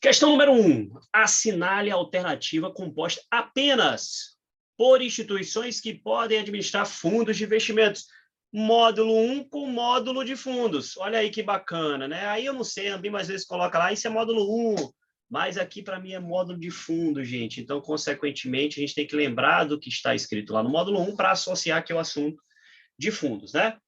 Questão número 1. Assinale a alternativa composta apenas por instituições que podem administrar fundos de investimentos. Módulo 1 com módulo de fundos. Olha aí que bacana, né? Aí eu não sei, a Ambima às vezes coloca lá, isso é módulo 1, mas aqui para mim é módulo de fundo, gente. Então, consequentemente, a gente tem que lembrar do que está escrito lá no módulo 1 para associar aqui o assunto de fundos, né?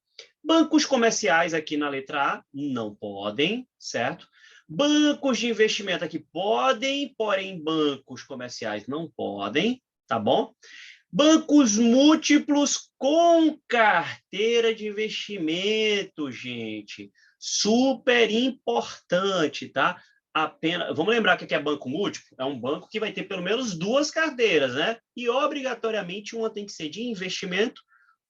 Bancos comerciais aqui na letra A não podem, certo? Bancos de investimento aqui podem, porém bancos comerciais não podem, tá bom? Bancos múltiplos com carteira de investimento, gente. Super importante, tá? Vamos lembrar que aqui é banco múltiplo? É um banco que vai ter pelo menos 2 carteiras, né? E obrigatoriamente uma tem que ser de investimento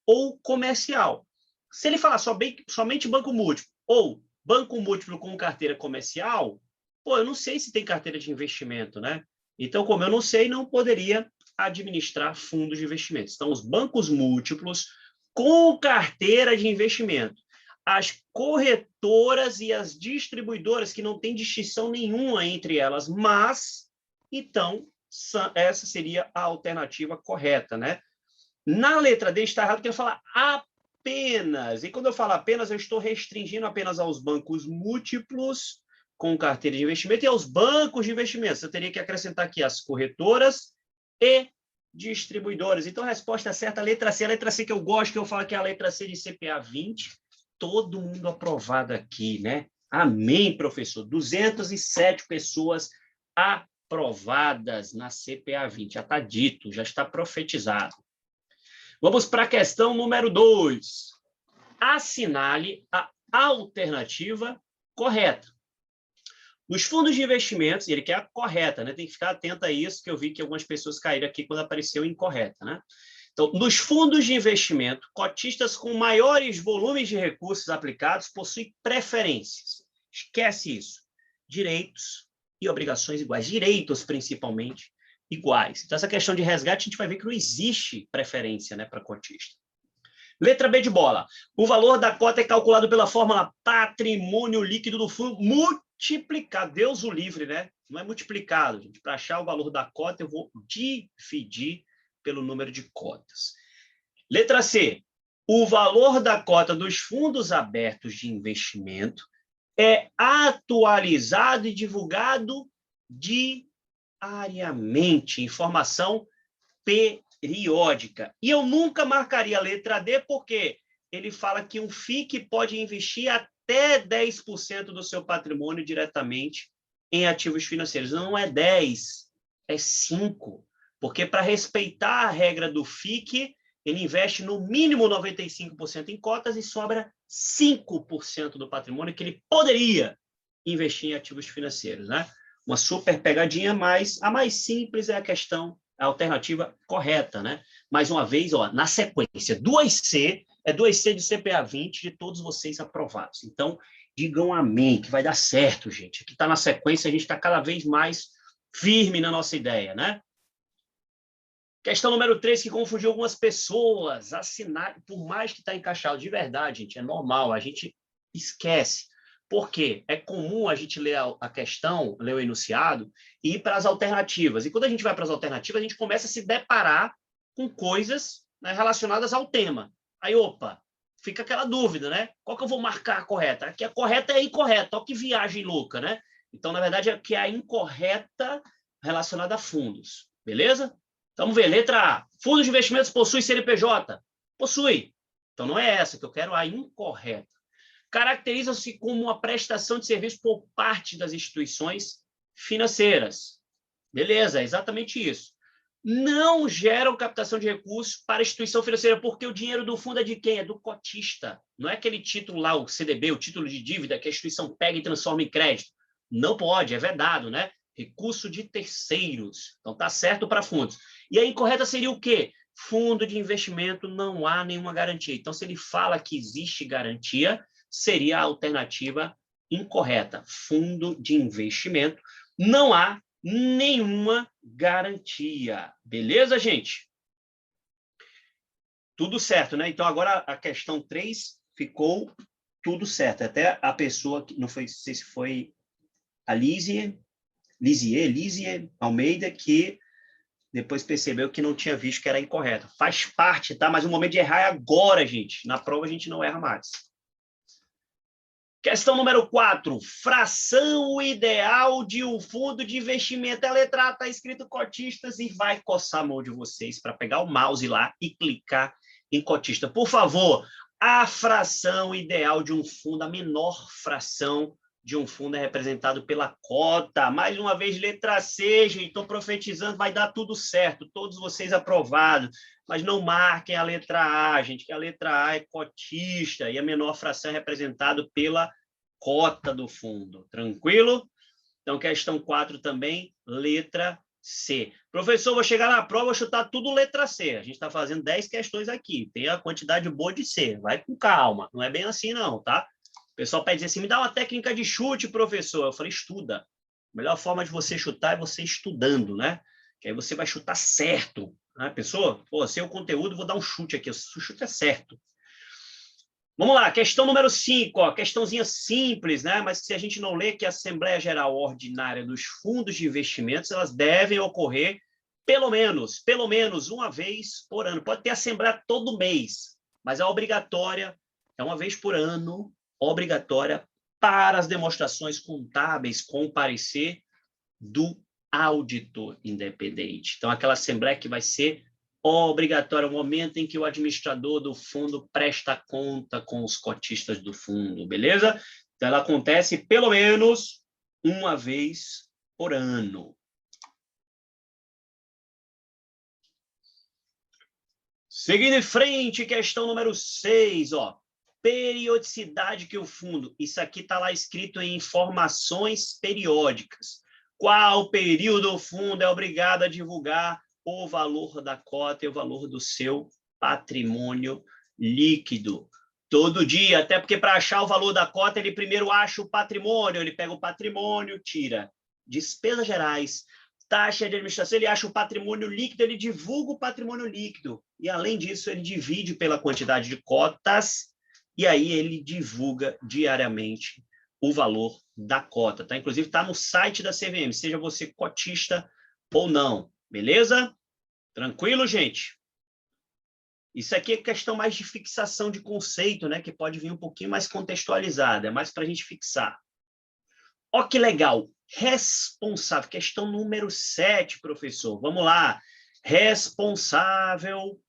ou comercial. Se ele falar somente banco múltiplo ou banco múltiplo com carteira comercial, pô, eu não sei se tem carteira de investimento, né? Então, como eu não sei, não poderia administrar fundos de investimentos. Então, os bancos múltiplos com carteira de investimento. As corretoras e as distribuidoras, que não tem distinção nenhuma entre elas, mas, então, essa seria a alternativa correta, né? Na letra D está errado, porque eu falar apenas. E quando eu falo apenas, eu estou restringindo apenas aos bancos múltiplos com carteira de investimento e aos bancos de investimentos. Eu teria que acrescentar aqui as corretoras e distribuidoras. Então, a resposta certa, a letra C. A letra C que eu gosto, que eu falo que é a letra C de CPA 20. Todo mundo aprovado aqui, né? Amém, professor. 207 pessoas aprovadas na CPA 20. Já está dito, já está profetizado. Vamos para a questão número 2. Assinale a alternativa correta. Nos fundos de investimentos, ele quer a correta, né? Tem que ficar atento a isso, que eu vi que algumas pessoas caíram aqui quando apareceu incorreta, né? Então, nos fundos de investimento, cotistas com maiores volumes de recursos aplicados possuem preferências. Esquece isso. Direitos e obrigações iguais. Direitos, principalmente, iguais. Então, essa questão de resgate, a gente vai ver que não existe preferência, né, para cotista. Letra B de bola. O valor da cota é calculado pela fórmula patrimônio líquido do fundo multiplicado. Deus o livre, né? Não é multiplicado, gente. Para achar o valor da cota, eu vou dividir pelo número de cotas. Letra C. O valor da cota dos fundos abertos de investimento é atualizado e divulgado diariamente. Informação periódica. E eu nunca marcaria a letra D, porque ele fala que um FIC pode investir até 10% do seu patrimônio diretamente em ativos financeiros. Não é 10, é 5. Porque, para respeitar a regra do FIC, ele investe no mínimo 95% em cotas e sobra 5% do patrimônio que ele poderia investir em ativos financeiros, né? Uma super pegadinha, mas a mais simples é a alternativa correta, né? Mais uma vez, ó, na sequência, 2C é 2C de CPA 20 de todos vocês aprovados. Então, digam amém, que vai dar certo, gente. Aqui está na sequência, a gente está cada vez mais firme na nossa ideia, né? Questão número 3, que confundiu algumas pessoas. Assinar, por mais que está encaixado, de verdade, gente, é normal, a gente esquece. Por quê? É comum a gente ler a questão, ler o enunciado, e ir para as alternativas. E quando a gente vai para as alternativas, a gente começa a se deparar com coisas, né, relacionadas ao tema. Aí, opa, fica aquela dúvida, né? Qual que eu vou marcar a correta? Aqui a correta é a incorreta. Olha que viagem louca, né? Então, na verdade, aqui é a incorreta relacionada a fundos. Beleza? Então, vamos ver. Letra A. Fundos de investimentos possui CNPJ? Possui. Então, não é essa que eu quero, a incorreta. Caracteriza-se como uma prestação de serviço por parte das instituições financeiras. Beleza, é exatamente isso. Não geram captação de recursos para a instituição financeira, porque o dinheiro do fundo é de quem? É do cotista. Não é aquele título lá, o CDB, o título de dívida, que a instituição pega e transforma em crédito. Não pode, é vedado, né? Recurso de terceiros. Então, tá certo para fundos. E a incorreta seria o quê? Fundo de investimento, não há nenhuma garantia. Então, se ele fala que existe garantia, seria a alternativa incorreta. Fundo de investimento, não há nenhuma garantia. Beleza, gente? Tudo certo, né? Então, agora a questão 3 ficou tudo certo. Até a pessoa, que não sei se foi a Lise, Lisier Almeida, que depois percebeu que não tinha visto que era incorreto. Faz parte, tá? Mas o momento de errar é agora, gente. Na prova a gente não erra mais. Questão número 4. Fração ideal de um fundo de investimento. A letra A está escrito cotistas e vai coçar a mão de vocês para pegar o mouse lá e clicar em cotista. Por favor, a fração ideal de um fundo, a menor fração de um fundo é representado pela cota. Mais uma vez, letra C, gente. Estou profetizando, vai dar tudo certo. Todos vocês aprovados. Mas não marquem a letra A, gente, que a letra A é cotista e a menor fração é representada pela cota do fundo. Tranquilo? Então, questão 4 também, letra C. Professor, vou chegar na prova, vou chutar tudo letra C. A gente está fazendo 10 questões aqui. Tem a quantidade boa de C. Vai com calma. Não é bem assim, não, tá? O pessoal pede assim, me dá uma técnica de chute, professor. Eu falei, estuda. A melhor forma de você chutar é você estudando, né? Que aí você vai chutar certo. Né? Pessoa, pô, sem o conteúdo, vou dar um chute aqui. O chute é certo. Vamos lá, questão número 5, ó, questãozinha simples, né? Mas se a gente não lê que a Assembleia Geral Ordinária dos Fundos de Investimentos, elas devem ocorrer pelo menos uma vez por ano. Pode ter Assembleia todo mês, mas a obrigatória é uma vez por ano, obrigatória para as demonstrações contábeis com parecer do auditor independente. Então, aquela Assembleia que vai ser obrigatório, o momento em que o administrador do fundo presta conta com os cotistas do fundo, beleza? Então, ela acontece pelo menos uma vez por ano. Seguindo em frente, questão número 6, ó. Periodicidade que o fundo... Isso aqui está lá escrito em informações periódicas. Qual período o fundo é obrigado a divulgar o valor da cota e o valor do seu patrimônio líquido? Todo dia, até porque para achar o valor da cota, ele primeiro acha o patrimônio, ele pega o patrimônio, tira despesas gerais, taxa de administração, ele acha o patrimônio líquido, ele divulga o patrimônio líquido. E, além disso, ele divide pela quantidade de cotas e aí ele divulga diariamente o valor da cota. Tá? Inclusive, está no site da CVM, seja você cotista ou não. Beleza? Tranquilo, gente? Isso aqui é questão mais de fixação de conceito, né? Que pode vir um pouquinho mais contextualizada, é mais para a gente fixar. Ó, que legal! Responsável, questão número 7, professor. Vamos lá. Responsável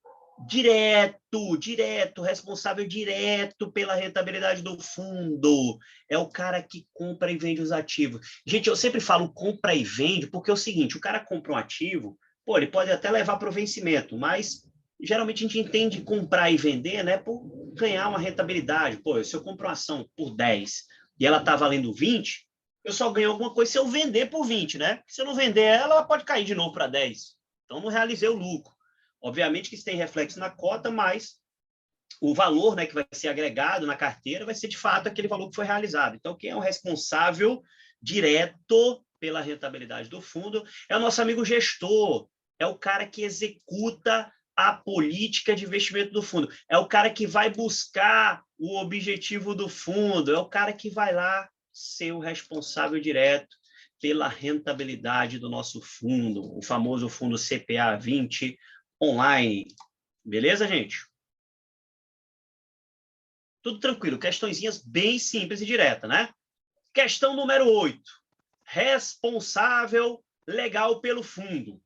responsável direto pela rentabilidade do fundo. É o cara que compra e vende os ativos. Gente, eu sempre falo compra e vende, porque é o seguinte, o cara compra um ativo, pô, ele pode até levar para o vencimento, mas geralmente a gente entende comprar e vender, né, por ganhar uma rentabilidade. Pô, se eu compro uma ação por 10 e ela está valendo 20, eu só ganho alguma coisa se eu vender por 20, né? Se eu não vender ela pode cair de novo para 10. Então, não realizei o lucro. Obviamente que isso tem reflexo na cota, mas o valor, né, que vai ser agregado na carteira vai ser, de fato, aquele valor que foi realizado. Então, quem é o responsável direto pela rentabilidade do fundo é o nosso amigo gestor, é o cara que executa a política de investimento do fundo, é o cara que vai buscar o objetivo do fundo, é o cara que vai lá ser o responsável direto pela rentabilidade do nosso fundo, o famoso fundo CPA 20 online. Beleza, gente? Tudo tranquilo, questõezinhas bem simples e diretas, né? Questão número 8. Responsável legal pelo fundo.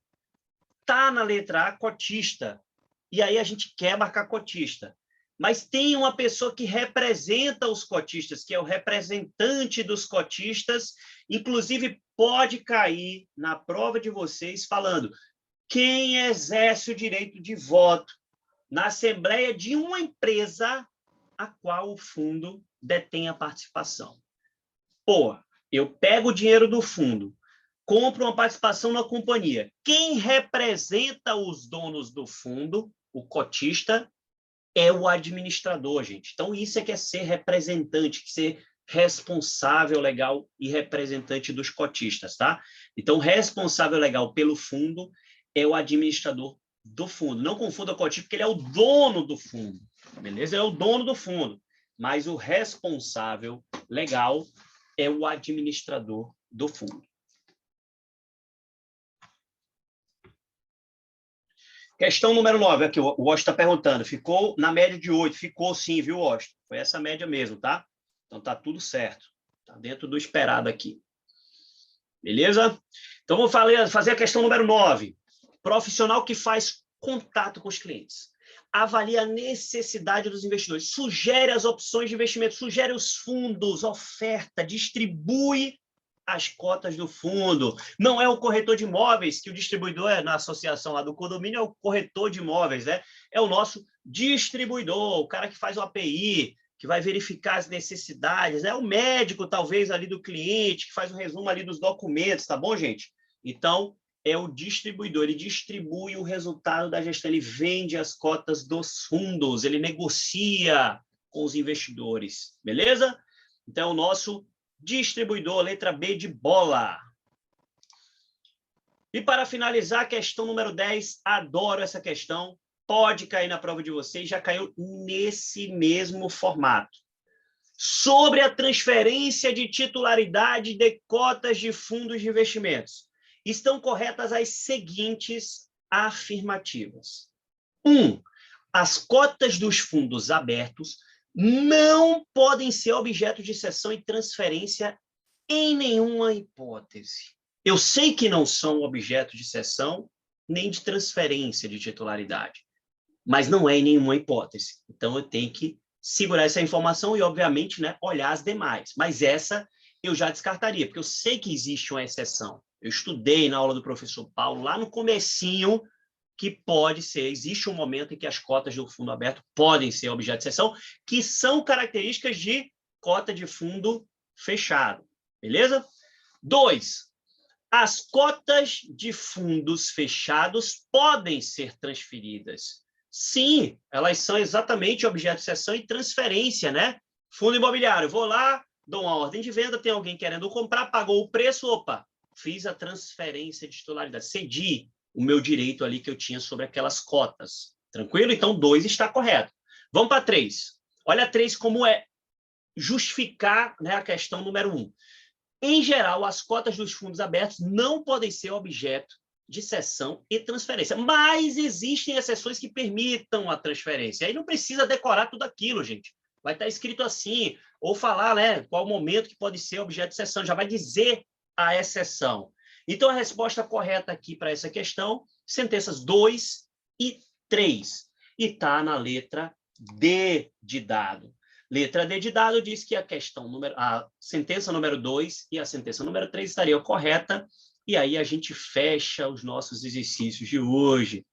Tá na letra A, cotista. E aí a gente quer marcar cotista. Mas tem uma pessoa que representa os cotistas, que é o representante dos cotistas, inclusive pode cair na prova de vocês falando quem exerce o direito de voto na assembleia de uma empresa a qual o fundo detém a participação. Pô, eu pego o dinheiro do fundo, compro uma participação na companhia. Quem representa os donos do fundo, o cotista, é o administrador, gente. Então, isso é que é ser representante, ser responsável legal e representante dos cotistas, tá? Então, responsável legal pelo fundo é o administrador do fundo. Não confunda o cotista, porque ele é o dono do fundo, beleza? Ele é o dono do fundo, mas o responsável legal é o administrador do fundo. Questão número 9, aqui, o Washington está perguntando, ficou na média de 8? Ficou sim, viu, Washington? Foi essa média mesmo, tá? Então tá tudo certo. Tá dentro do esperado aqui. Beleza? Então vou fazer a questão número 9. Profissional que faz contato com os clientes. Avalia a necessidade dos investidores. Sugere as opções de investimento. Sugere os fundos, oferta, distribui as cotas do fundo. Não é o corretor de imóveis, que o distribuidor é na associação lá do condomínio, é o corretor de imóveis, né? É o nosso distribuidor, o cara que faz o API, que vai verificar as necessidades, é o médico, talvez, ali do cliente, que faz um resumo ali dos documentos, tá bom, gente? Então, é o distribuidor, ele distribui o resultado da gestão, ele vende as cotas dos fundos, ele negocia com os investidores, beleza? Então, o nosso distribuidor, letra B de bola. E para finalizar, a questão número 10, adoro essa questão, pode cair na prova de vocês, já caiu nesse mesmo formato. Sobre a transferência de titularidade de cotas de fundos de investimentos, estão corretas as seguintes afirmativas. 1. As cotas dos fundos abertos não podem ser objeto de cessão e transferência em nenhuma hipótese. Eu sei que não são objeto de cessão nem de transferência de titularidade, mas não é em nenhuma hipótese. Então, eu tenho que segurar essa informação e, obviamente, né, olhar as demais. Mas essa eu já descartaria, porque eu sei que existe uma exceção. Eu estudei na aula do professor Paulo, lá no comecinho, que pode ser, existe um momento em que as cotas do fundo aberto podem ser objeto de cessão, que são características de cota de fundo fechado. Beleza? 2. As cotas de fundos fechados podem ser transferidas. Sim, elas são exatamente objeto de cessão e transferência, né? Fundo imobiliário, vou lá, dou uma ordem de venda, tem alguém querendo comprar, pagou o preço, opa, fiz a transferência de titularidade, cedi o meu direito ali que eu tinha sobre aquelas cotas. Tranquilo? Então, 2 está correto. Vamos para 3. Olha 3 como é justificar, né, a questão número 1. Em geral, as cotas dos fundos abertos não podem ser objeto de cessão e transferência, mas existem exceções que permitam a transferência. Aí não precisa decorar tudo aquilo, gente. Vai estar escrito assim, ou falar, né, qual o momento que pode ser objeto de cessão, já vai dizer a exceção. Então, a resposta correta aqui para essa questão, sentenças 2 e 3. E está na letra D de dado. Letra D de dado diz que a sentença número 2 e a sentença número 3 estariam correta, e aí a gente fecha os nossos exercícios de hoje.